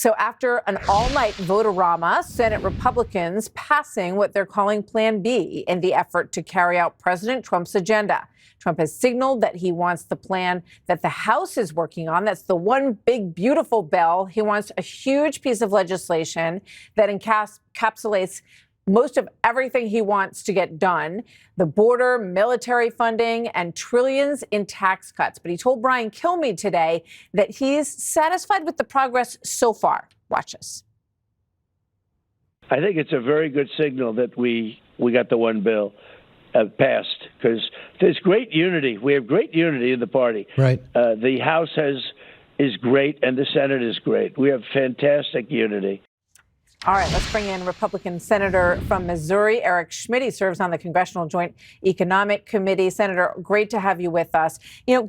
So after an all-night vote-a-rama, Senate Republicans passing what they're calling Plan B in the effort to carry out President Trump's agenda. Trump has signaled that he wants the plan that the House is working on. That's the one big, beautiful bill. He wants a huge piece of legislation that encapsulates most of everything he wants to get done: the border, military funding, and trillions in tax cuts. But he told Brian Kilmeade today that he's satisfied with the progress so far. Watch this. I think it's a very good signal that we got the one bill passed, because there's great unity. We have great unity in the party. Right. The House is great, and the Senate is great. We have fantastic unity. All right, let's bring in Republican Senator from Missouri, Eric Schmitt. He serves on the Congressional Joint Economic Committee. Senator, great to have you with us.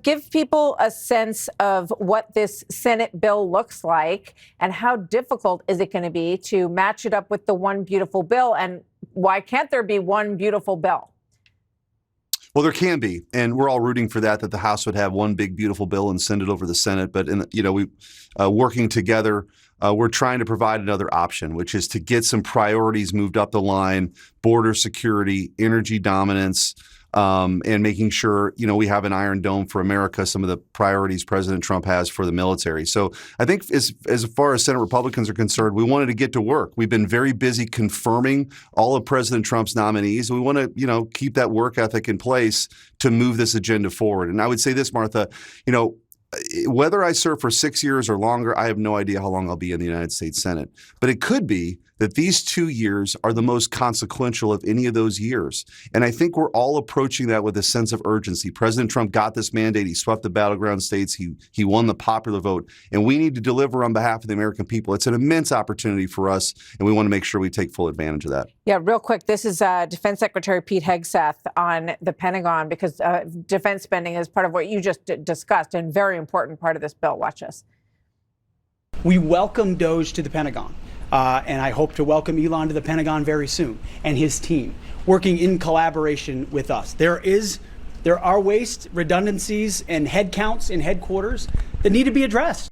Give people a sense of what this Senate bill looks like and how difficult is it going to be to match it up with the one beautiful bill, and why can't there be one beautiful bill? Well, there can be, and we're all rooting for that the House would have one big, beautiful bill and send it over to the Senate. But, we working together, we're trying to provide another option, which is to get some priorities moved up the line: border security, energy dominance, and making sure, we have an Iron Dome for America, some of the priorities President Trump has for the military. So I think as far as Senate Republicans are concerned, we wanted to get to work. We've been very busy confirming all of President Trump's nominees. We want to, keep that work ethic in place to move this agenda forward. And I would say this, Martha, whether I serve for 6 years or longer, I have no idea how long I'll be in the United States Senate. But it could be that these 2 years are the most consequential of any of those years. And I think we're all approaching that with a sense of urgency. President Trump got this mandate. He swept the battleground states. He won the popular vote. And we need to deliver on behalf of the American people. It's an immense opportunity for us, and we want to make sure we take full advantage of that. Yeah, real quick, this is Defense Secretary Pete Hegseth on the Pentagon, because defense spending is part of what you just discussed and very important part of this bill. Watch this. We welcome DOGE to the Pentagon. And I hope to welcome Elon to the Pentagon very soon, and his team, working in collaboration with us. There are waste, redundancies, and headcounts in headquarters that need to be addressed.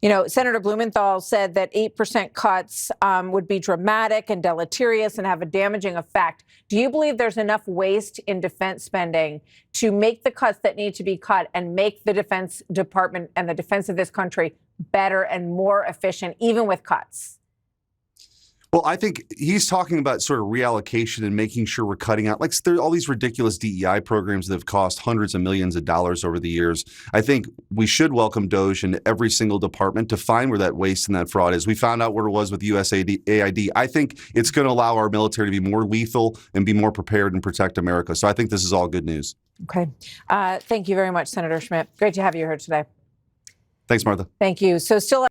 Senator Blumenthal said that 8% cuts would be dramatic and deleterious and have a damaging effect. Do you believe there's enough waste in defense spending to make the cuts that need to be cut and make the Defense Department and the defense of this country better and more efficient, even with cuts? Well, I think he's talking about sort of reallocation and making sure we're cutting out, there are all these ridiculous DEI programs that have cost hundreds of millions of dollars over the years. I think we should welcome DOGE into every single department to find where that waste and that fraud is. We found out where it was with USAID. I think it's going to allow our military to be more lethal and be more prepared and protect America. So I think this is all good news. Okay. Thank you very much, Senator Schmitt. Great to have you here today. Thanks, Martha. Thank you. So still